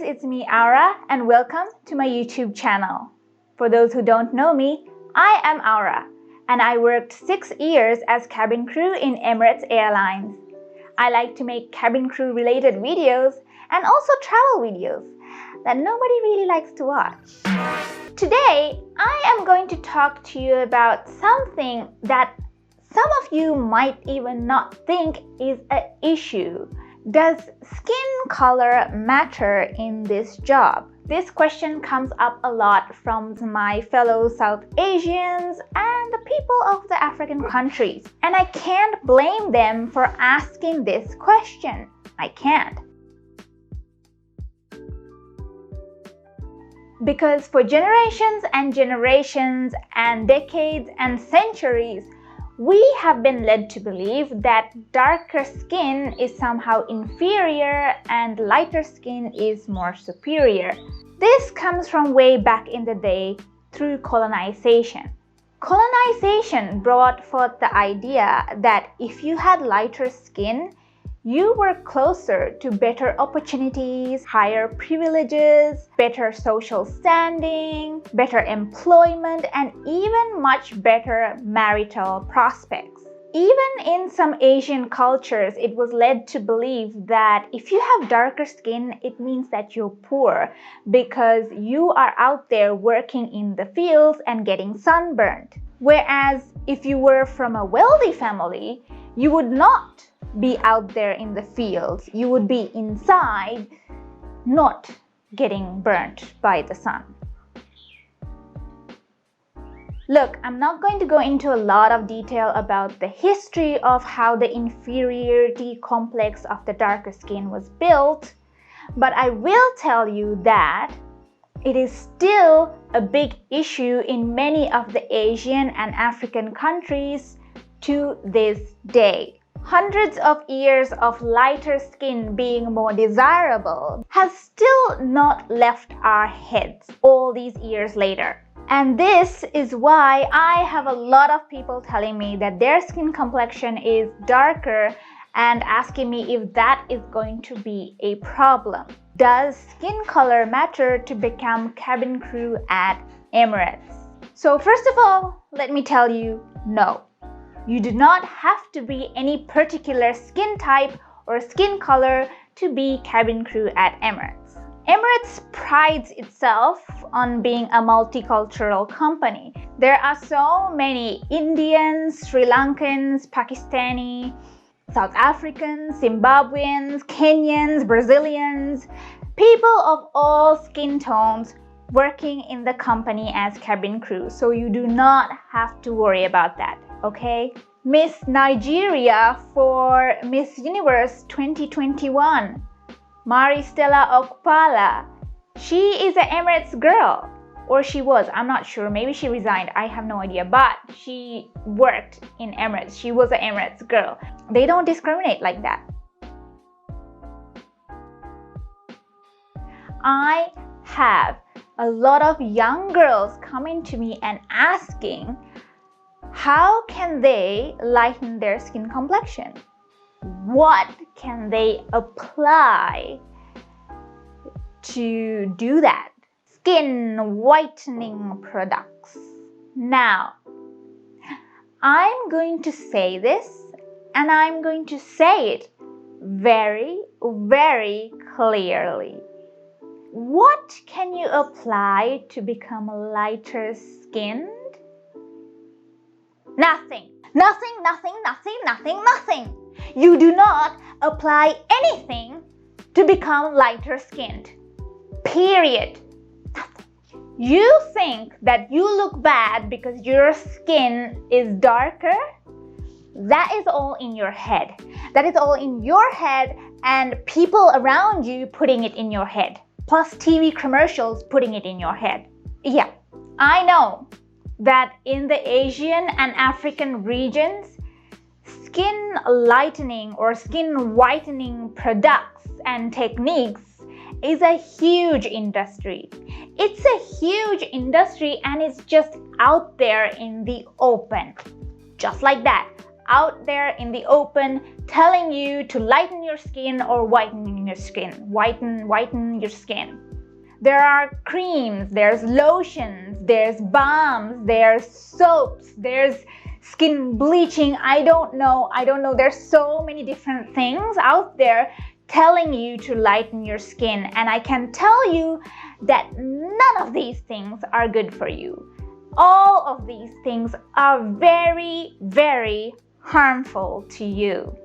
it's me Aura and welcome to my YouTube channel. For those who don't know me, I am Aura and I worked 6 years as cabin crew in Emirates Airlines. I like to make cabin crew related videos and also travel videos that nobody really likes to watch. Today, I am going to talk to you about something that some of you might even not think is an issue. Does skin color matter in this job? This question comes up a lot from my fellow South Asians and the people of the African countries. And I can't blame them for asking this question. I can't. Because for generations and generations and decades and centuries, we have been led to believe that darker skin is somehow inferior and lighter skin is more superior. This comes from way back in the day through colonization. Colonization brought forth the idea that if you had lighter skin, you were closer to better opportunities, higher privileges, better social standing, better employment, and even much better marital prospects. Even in some Asian cultures, it was led to believe that if you have darker skin, it means that you're poor because you are out there working in the fields and getting sunburned. Whereas if you were from a wealthy family, you would not be out there in the fields. You would be inside, not getting burnt by the sun. Look, I'm not going to go into a lot of detail about the history of how the inferiority complex of the darker skin was built, but I will tell you that it is still a big issue in many of the Asian and African countries to this day. Hundreds of years of lighter skin being more desirable has still not left our heads all these years later. And this is why I have a lot of people telling me that their skin complexion is darker and asking me if that is going to be a problem. Does skin color matter to become cabin crew at Emirates? So first of all, let me tell you, no. You do not have to be any particular skin type or skin color to be cabin crew at Emirates. Emirates prides itself on being a multicultural company. There are so many Indians, Sri Lankans, Pakistani, South Africans, Zimbabweans, Kenyans, Brazilians, people of all skin tones working in the company as cabin crew. So you do not have to worry about that. Okay? Miss Nigeria for Miss Universe 2021, Maristella Okpala. She is an Emirates girl, or she was, I'm not sure, maybe she resigned, I have no idea, but she worked in Emirates. She was an Emirates girl. They don't discriminate like that. I have a lot of young girls coming to me and asking how can they lighten their skin complexion? What can they apply to do that? Skin whitening products. Now, I'm going to say this and I'm going to say it very, very clearly. What can you apply to become lighter skinned? Nothing. Nothing, nothing, nothing, nothing, nothing. You do not apply anything to become lighter skinned. Period. Nothing. You think that you look bad because your skin is darker? That is all in your head. That is all in your head and people around you putting it in your head. Plus TV commercials putting it in your head. Yeah, I know that in the Asian and African regions, skin lightening or skin whitening products and techniques is a huge industry. It's a huge industry and it's just out there in the open. Just like that. out there in the open telling you to lighten your skin or whiten your skin. Whiten your skin. There are creams, there's lotions, there's balms, there's soaps, there's skin bleaching. I don't know. There's so many different things out there telling you to lighten your skin, and I can tell you that none of these things are good for you. All of these things are very, very harmful to you.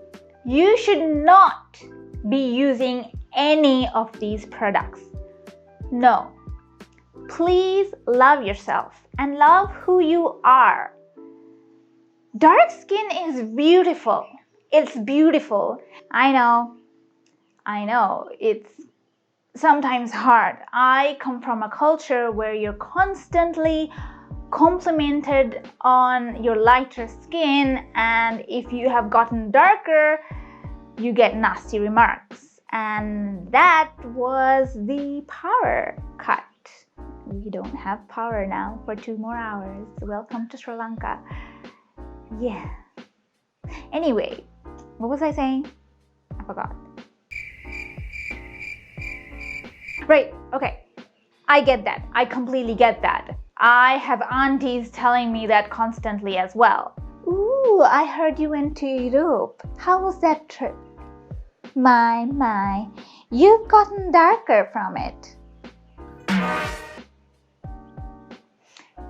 You should not be using any of these products. No. Please love yourself and love who you are. Dark skin is beautiful. It's beautiful. I know, it's sometimes hard. I come from a culture where you're constantly complimented on your lighter skin, and if you have gotten darker, you get nasty remarks. And that was the power cut. We don't have power now for 2 more hours. Welcome to Sri Lanka. Yeah. Anyway, what was I saying? I forgot. Right, okay. I get that. I completely get that. I have aunties telling me that constantly as well. Ooh, I heard you went to Europe. How was that trip? My, you've gotten darker from it.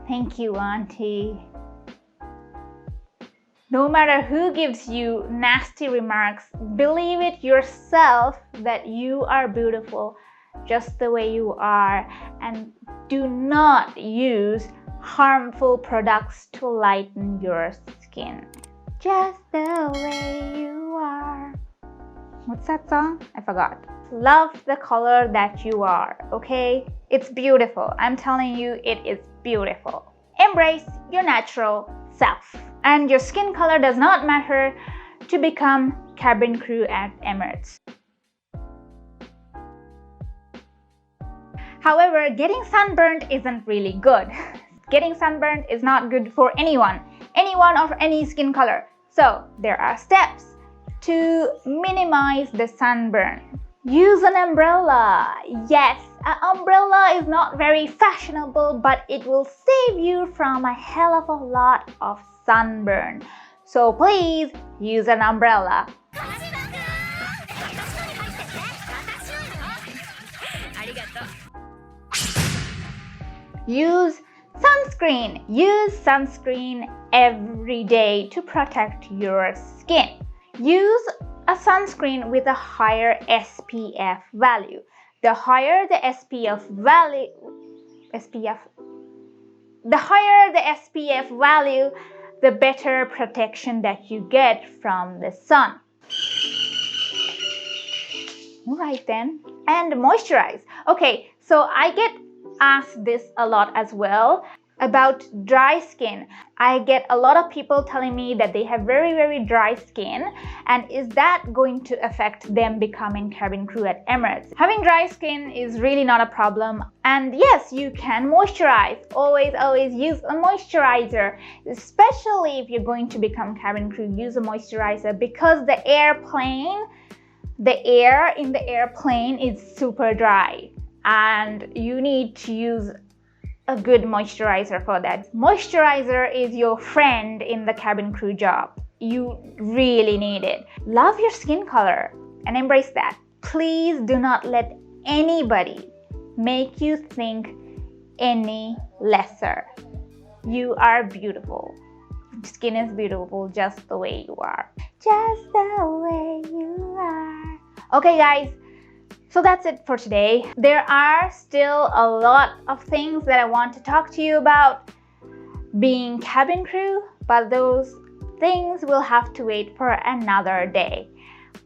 Thank you, auntie. No matter who gives you nasty remarks, believe it yourself that you are beautiful just the way you are, and do not use harmful products to lighten your skin. Just the way you are. What's that song? I forgot. Love the color that you are, okay? It's beautiful. I'm telling you, it is beautiful. Embrace your natural self. And your skin color does not matter to become cabin crew at Emirates. However, getting sunburned isn't really good. Getting sunburned is not good for anyone of any skin color. So there are steps to minimize the sunburn. Use an umbrella. Yes, an umbrella is not very fashionable, but it will save you from a hell of a lot of sunburn. So please use an umbrella. Use sunscreen. Use sunscreen every day to protect your skin. Use a sunscreen with a higher SPF value. The higher the SPF value, the better protection that you get from the sun. Alright then. And moisturize. Okay, so I get asked this a lot as well about dry skin. I get a lot of people telling me that they have very, very dry skin, and is that going to affect them becoming cabin crew at Emirates? Having dry skin is really not a problem, and yes, you can moisturize. Always use a moisturizer, especially if you're going to become cabin crew. Use a moisturizer because the air in the airplane is super dry, and you need to use a good moisturizer for that. Moisturizer is your friend in the cabin crew job. You really need it. Love your skin color and embrace that. Please do not let anybody make you think any lesser. You are beautiful. Skin is beautiful just the way you are. Just the way you are. Okay guys, so that's it for today. There are still a lot of things that I want to talk to you about being cabin crew, but those things will have to wait for another day.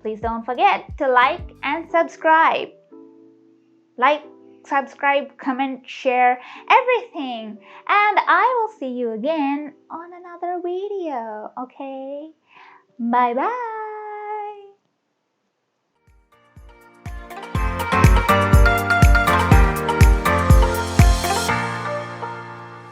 Please don't forget to like and subscribe. Like, subscribe, comment, share, everything. And I will see you again on another video, okay? Bye bye.